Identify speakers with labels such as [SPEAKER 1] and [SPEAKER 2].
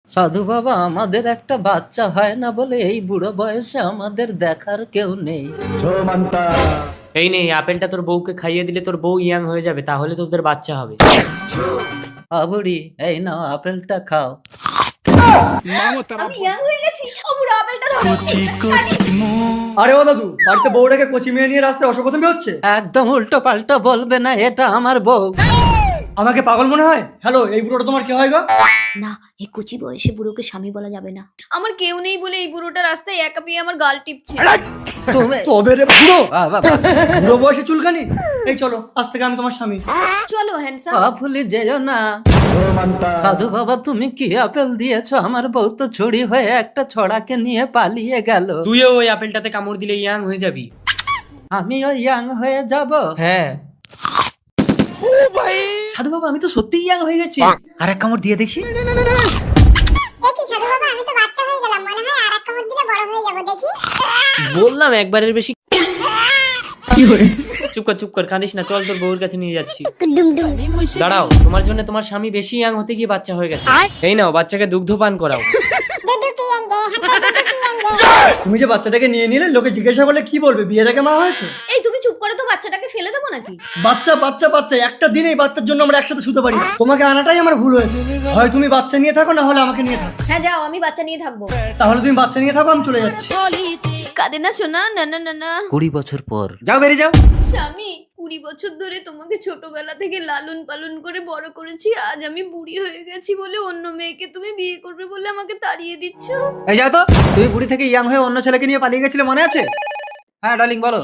[SPEAKER 1] সাধু বাবা, আমাদের একটা বাচ্চা হয় না বলে এই বুড়ো বয়সে আমাদের দেখার কেউ নেই।
[SPEAKER 2] এই নে, এই আপেলটা তোর বউকে খাইয়ে দিলে তোর বউ ইয়াং হয়ে যাবে, তাহলে তোদের বাচ্চা হবে।
[SPEAKER 1] বুড়ি, এই নাও আপেলটা খাও।
[SPEAKER 3] আমি ইয়াং হয়ে গেছি। ও বুড়ো আপেলটা ধরো।
[SPEAKER 4] আরে ও দাদু, বাড়িতে বউটাকে কচি মেয়ে নিয়ে রাস্তায় অশোভন হচ্ছে।
[SPEAKER 1] একদম উল্টো পাল্টা বলবে না, এটা আমার বউ।
[SPEAKER 4] আমাকে পাগল মনে হয়? হ্যালো, এই বুড়োটা তোমার কি হয় গো?
[SPEAKER 3] না, এই কচি বয়সে বুড়োকে স্বামী বলা যাবে না। আমার কেউ নেই বলে এই বুড়োটা রাস্তায় একা পেয়ে আমার গাল টিপছে।
[SPEAKER 1] তুমি
[SPEAKER 4] তবে রে বুড়ো,
[SPEAKER 1] বাবা,
[SPEAKER 4] বুড়ো বয়সে চুলকানি। এই চলো, আজ থেকে আমি তোমার স্বামী।
[SPEAKER 3] চলো হ্যান্ডসাম।
[SPEAKER 1] ভুলে যেও না। সাধু বাবা, তুমি কি আপেল দিয়েছো? আমার বউ তো ছুরি হয়ে একটা ছড়াকে নিয়ে পালিয়ে গেল।
[SPEAKER 2] তুইও ওই আপেলটাতে কামড় দিলে ইয়াং হয়ে যাবি।
[SPEAKER 1] আমিও ইয়াং হয়ে যাব?
[SPEAKER 2] হ্যাঁ।
[SPEAKER 4] সাধু বাবা, আমি তো সত্যি ইয়াং হয়ে গেছি। আর এক কামড় দিয়ে দেখি।
[SPEAKER 5] দেখি সাধু বাবা, আমি তো বাচ্চা হয়ে গেলাম, মনে হয় আর এক কামড় দিলে বড় হয়ে যাবো, দেখি।
[SPEAKER 2] বললাম একবারের বেশি। চুপ কর, কাঁদিস না, চল তোর বউর কাছে নিয়ে যাচ্ছি। দাঁড়াও, তোমার জন্য তোমার স্বামী বেশি ইয়াং হতে গিয়ে বাচ্চা হয়ে গেছে। এই নাও, বাচ্চাকে দুগ্ধপান করাও।
[SPEAKER 5] দুধু পিয়েঙ্গে, হাতে দুধু পিয়েঙ্গে।
[SPEAKER 4] তুমি যে বাচ্চাটাকে নিয়ে নিলে, লোকে জিজ্ঞাসা করলে কি বলবে? বিয়ের আগে মা হয়েছে?
[SPEAKER 3] এই তুমি চুপ করে তো, বাচ্চাটাকে ফেলে দেবো নাকি?
[SPEAKER 4] বাচ্চা বাচ্চা বাচ্চা, একটা দিনেই বাচ্চার জন্য আমরা একসাথে শুতে পারি না। তোমাকে আনাটাই আমার ভুল হয়েছে। হয় তুমি বাচ্চা নিয়ে থাকো, না হলে আমাকে নিয়ে থাকো।
[SPEAKER 3] হ্যাঁ যাও, আমি বাচ্চা নিয়ে থাকবো।
[SPEAKER 4] তাহলে তুমি বাচ্চা নিয়ে থাকো, আমি চলে যাচ্ছি।
[SPEAKER 3] কাঁদে না শোনা, না না না না।
[SPEAKER 1] 20 বছর পর।
[SPEAKER 4] যাও, বেরিয়ে যাও।
[SPEAKER 3] স্বামী, 20 বছর ধরে তোমাকে ছোটবেলা থেকে লালন পালন করে বড় করেছি। আজ আমি বুড়ি হয়ে গেছি বলে অন্য মেয়েকে তুমি বিয়ে করবে বলে আমাকে তাড়িয়ে দিচ্ছ।
[SPEAKER 1] এই যাও তো, তুমি বুড়ি থেকে ইয়াং হয়ে অন্য ছেলেকে নিয়ে পালিয়ে গেছিলে, মনে আছে? হ্যাঁ ডার্লিং, বলো।